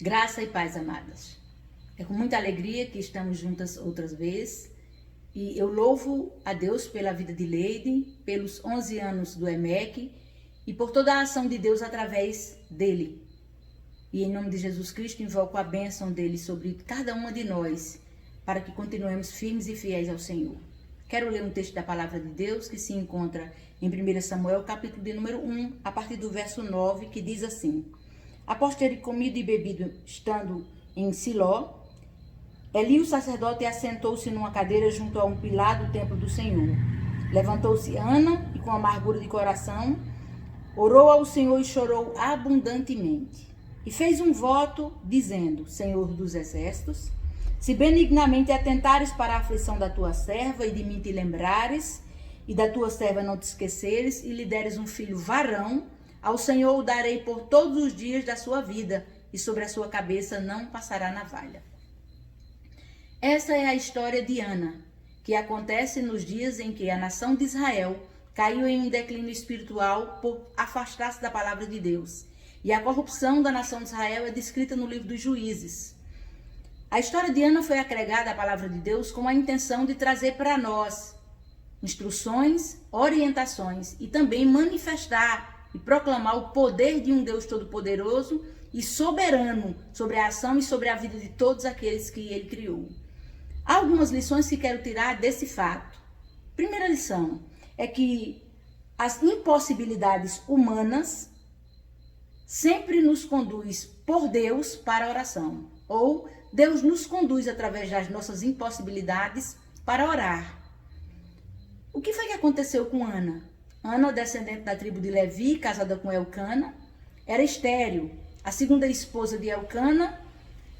Graça e paz, amadas. É com muita alegria que estamos juntas outras vezes e eu louvo a Deus pela vida de Leide, pelos 11 anos do EMEC e por toda a ação de Deus através dele. E em nome de Jesus Cristo invoco a bênção dele sobre cada uma de nós para que continuemos firmes e fiéis ao Senhor. Quero ler um texto da palavra de Deus que se encontra em 1 Samuel, capítulo de número 1, a partir do verso 9, que diz assim: Após ter comido e bebido, estando em Siló, Eli, o sacerdote, assentou-se numa cadeira junto a um pilar do templo do Senhor. Levantou-se Ana e, com amargura de coração, orou ao Senhor e chorou abundantemente. E fez um voto, dizendo: Senhor dos exércitos, se benignamente atentares para a aflição da tua serva e de mim te lembrares, e da tua serva não te esqueceres, e lhe deres um filho varão, ao Senhor o darei por todos os dias da sua vida, e sobre a sua cabeça não passará navalha. Essa é a história de Ana, que acontece nos dias em que a nação de Israel caiu em um declínio espiritual por afastar-se da palavra de Deus. E a corrupção da nação de Israel é descrita no livro dos Juízes. A história de Ana foi agregada à palavra de Deus com a intenção de trazer para nós instruções, orientações e também manifestar e proclamar o poder de um Deus todo-poderoso e soberano sobre a ação e sobre a vida de todos aqueles que ele criou. Há algumas lições que quero tirar desse fato. Primeira lição é que as impossibilidades humanas sempre nos conduz por Deus para a oração. Ou Deus nos conduz através das nossas impossibilidades para orar. O que foi que aconteceu com Ana? Ana, descendente da tribo de Levi, casada com Elcana, era estéril. A segunda esposa de Elcana,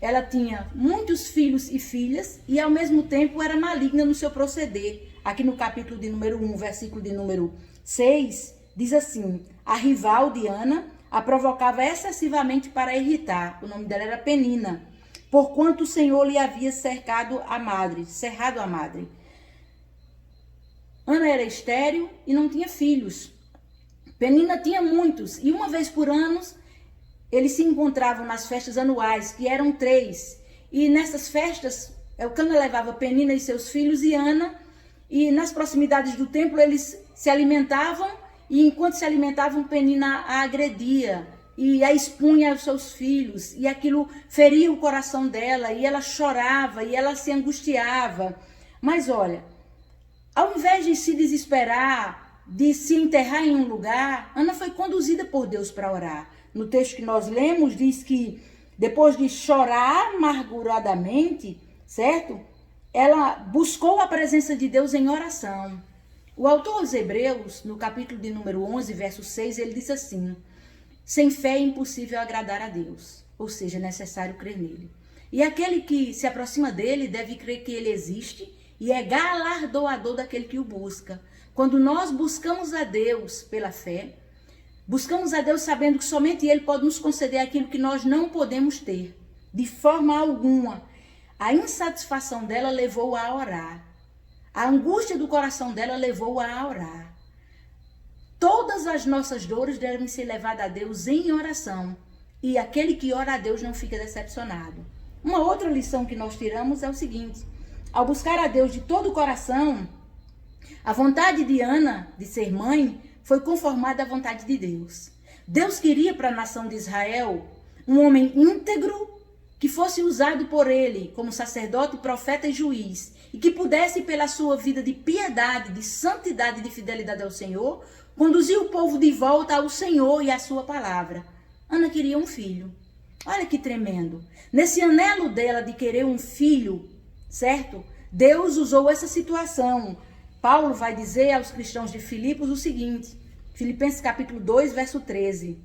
ela tinha muitos filhos e filhas e ao mesmo tempo era maligna no seu proceder. Aqui no capítulo de número 1, versículo de número 6, diz assim: a rival de Ana a provocava excessivamente para irritar. O nome dela era Penina, porquanto o Senhor lhe havia cerrado a madre. Ana era estéril e não tinha filhos. Penina tinha muitos, e uma vez por ano eles se encontravam nas festas anuais, que eram 3. E nessas festas, Elcana levava Penina e seus filhos e Ana, e nas proximidades do templo eles se alimentavam, e enquanto se alimentavam, Penina a agredia e a expunha aos seus filhos, e aquilo feria o coração dela, e ela chorava, e ela se angustiava. Mas olha, ao invés de se desesperar, de se enterrar em um lugar, Ana foi conduzida por Deus para orar. No texto que nós lemos, diz que depois de chorar amarguradamente, certo? Ela buscou a presença de Deus em oração. O autor aos Hebreus, no capítulo de número 11, verso 6, ele diz assim: sem fé é impossível agradar a Deus, ou seja, é necessário crer nele. E aquele que se aproxima dele deve crer que ele existe e é galardoador daquele que o busca. Quando nós buscamos a Deus pela fé, buscamos a Deus sabendo que somente ele pode nos conceder aquilo que nós não podemos ter, de forma alguma. A insatisfação dela levou-a a orar. A angústia do coração dela levou-a a orar. Todas as nossas dores devem ser levadas a Deus em oração. E aquele que ora a Deus não fica decepcionado. Uma outra lição que nós tiramos é o seguinte: ao buscar a Deus de todo o coração, a vontade de Ana de ser mãe foi conformada à vontade de Deus. Deus queria para a nação de Israel um homem íntegro que fosse usado por ele como sacerdote, profeta e juiz, e que pudesse, pela sua vida de piedade, de santidade e de fidelidade ao Senhor, conduzir o povo de volta ao Senhor e à sua palavra. Ana queria um filho. Olha que tremendo. Nesse anelo dela de querer um filho, certo? Deus usou essa situação. Paulo vai dizer aos cristãos de Filipos o seguinte, Filipenses capítulo 2, verso 13.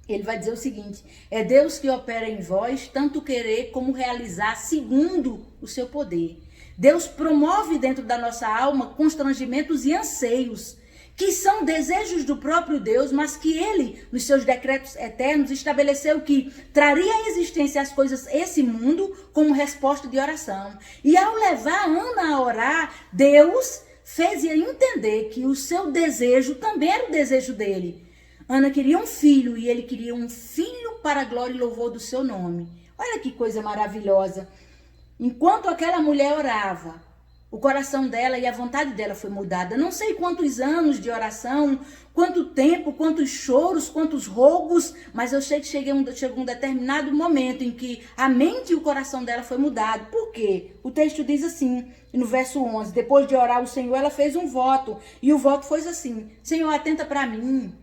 Ele vai dizer o seguinte: é Deus que opera em vós tanto querer como realizar segundo o seu poder. Deus promove dentro da nossa alma constrangimentos e anseios, que são desejos do próprio Deus, mas que ele, nos seus decretos eternos, estabeleceu que traria à existência as coisas esse mundo como resposta de oração. E ao levar Ana a orar, Deus fez-a entender que o seu desejo também era o desejo dele. Ana queria um filho e ele queria um filho para a glória e louvor do seu nome. Olha que coisa maravilhosa. Enquanto aquela mulher orava, o coração dela e a vontade dela foi mudada. Não sei quantos anos de oração, quanto tempo, quantos choros, quantos rogos, mas eu sei que chegou um determinado momento em que a mente e o coração dela foi mudado. Por quê? O texto diz assim, no verso 11, depois de orar o Senhor, ela fez um voto, e o voto foi assim: Senhor, atenta para mim,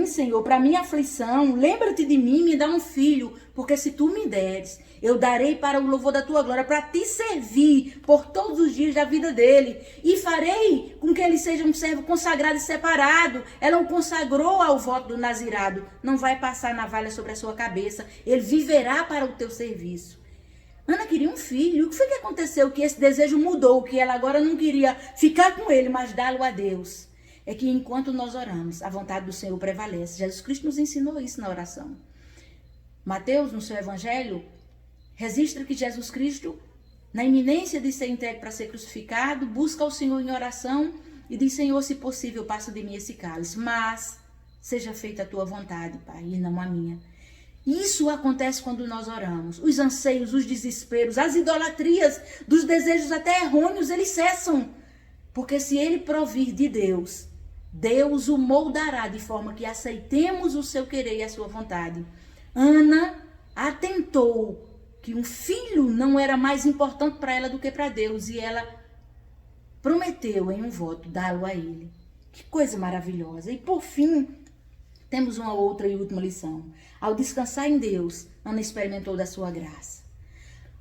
Senhor, para minha aflição, lembra-te de mim, me dá um filho, porque se tu me deres, eu darei para o louvor da tua glória, para te servir por todos os dias da vida dele, e farei com que ele seja um servo consagrado e separado. Ela o consagrou ao voto do nazirado, não vai passar navalha sobre a sua cabeça, ele viverá para o teu serviço. Ana queria um filho. O que foi que aconteceu? Que esse desejo mudou, que ela agora não queria ficar com ele, mas dá-lo a Deus. É que enquanto nós oramos, a vontade do Senhor prevalece. Jesus Cristo nos ensinou isso na oração. Mateus, no seu evangelho, registra que Jesus Cristo, na iminência de ser entregue para ser crucificado, busca ao Senhor em oração e diz: Senhor, se possível, passa de mim esse cálice, mas seja feita a tua vontade, Pai, e não a minha. Isso acontece quando nós oramos. Os anseios, os desesperos, as idolatrias dos desejos até errôneos, eles cessam. Porque se ele provir de Deus, Deus o moldará de forma que aceitemos o seu querer e a sua vontade. Ana atentou que um filho não era mais importante para ela do que para Deus, e ela prometeu em um voto dá-lo a ele. Que coisa maravilhosa. E por fim, temos uma outra e última lição. Ao descansar em Deus, Ana experimentou da sua graça.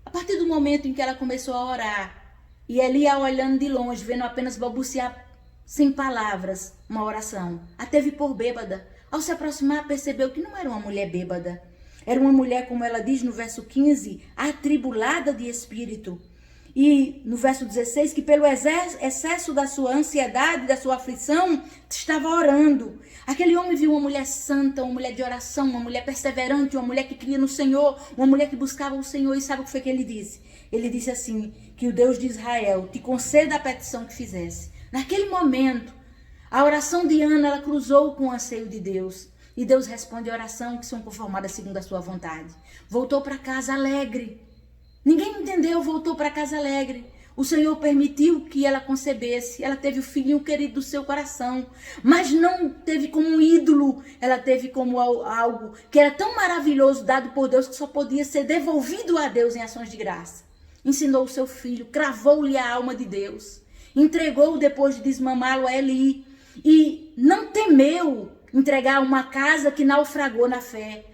A partir do momento em que ela começou a orar, e Eli ia olhando de longe, vendo apenas balbuciar sem palavras uma oração, a teve por bêbada. Ao se aproximar, percebeu que não era uma mulher bêbada. Era uma mulher, como ela diz no verso 15, atribulada de espírito. E no verso 16, que pelo excesso da sua ansiedade, da sua aflição, estava orando. Aquele homem viu uma mulher santa, uma mulher de oração, uma mulher perseverante, uma mulher que cria no Senhor, uma mulher que buscava o Senhor. E sabe o que foi que ele disse? Ele disse assim, que o Deus de Israel te conceda a petição que fizesse. Naquele momento, a oração de Ana, ela cruzou com o anseio de Deus. E Deus responde a oração que são conformadas segundo a sua vontade. Voltou para casa alegre. Ninguém entendeu, voltou para casa alegre. O Senhor permitiu que ela concebesse. Ela teve o filhinho querido do seu coração. Mas não teve como um ídolo. Ela teve como algo que era tão maravilhoso, dado por Deus, que só podia ser devolvido a Deus em ações de graça. Ensinou o seu filho, cravou-lhe a alma de Deus. Entregou-o depois de desmamá-lo a Eli. E não temeu entregar uma casa que naufragou na fé.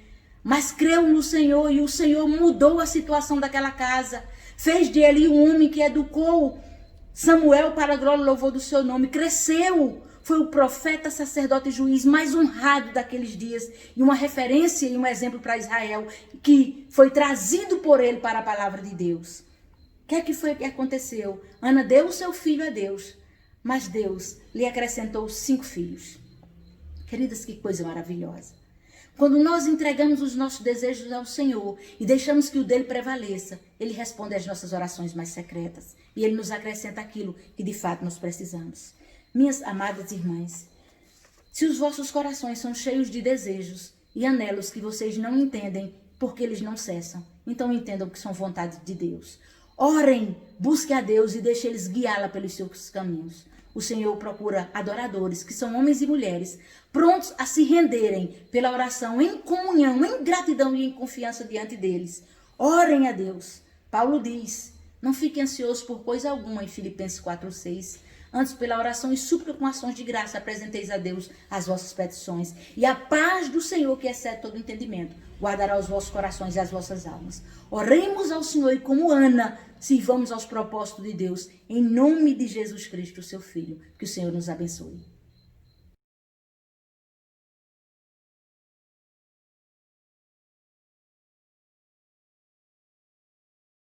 Mas creu no Senhor, e o Senhor mudou a situação daquela casa. Fez de Eli um homem que educou Samuel para a glória e louvor do seu nome. Cresceu. Foi o profeta, sacerdote e juiz mais honrado daqueles dias. E uma referência e um exemplo para Israel, que foi trazido por ele para a palavra de Deus. O que é que foi que aconteceu? Ana deu o seu filho a Deus, mas Deus lhe acrescentou 5 filhos. Queridas, que coisa maravilhosa. Quando nós entregamos os nossos desejos ao Senhor e deixamos que o dele prevaleça, ele responde às nossas orações mais secretas. E ele nos acrescenta aquilo que de fato nós precisamos. Minhas amadas irmãs, se os vossos corações são cheios de desejos e anelos que vocês não entendem porque eles não cessam, então entendam que são vontade de Deus. Orem, busque a Deus e deixe eles guiá-la pelos seus caminhos. O Senhor procura adoradores, que são homens e mulheres, prontos a se renderem pela oração, em comunhão, em gratidão e em confiança diante deles. Orem a Deus. Paulo diz, não fiquem ansiosos por coisa alguma, em Filipenses 4:6. Antes, pela oração e súplica com ações de graça, apresenteis a Deus as vossas petições. E a paz do Senhor, que excede todo entendimento, guardará os vossos corações e as vossas almas. Oremos ao Senhor e, como Ana, sirvamos aos propósitos de Deus, em nome de Jesus Cristo, seu Filho. Que o Senhor nos abençoe.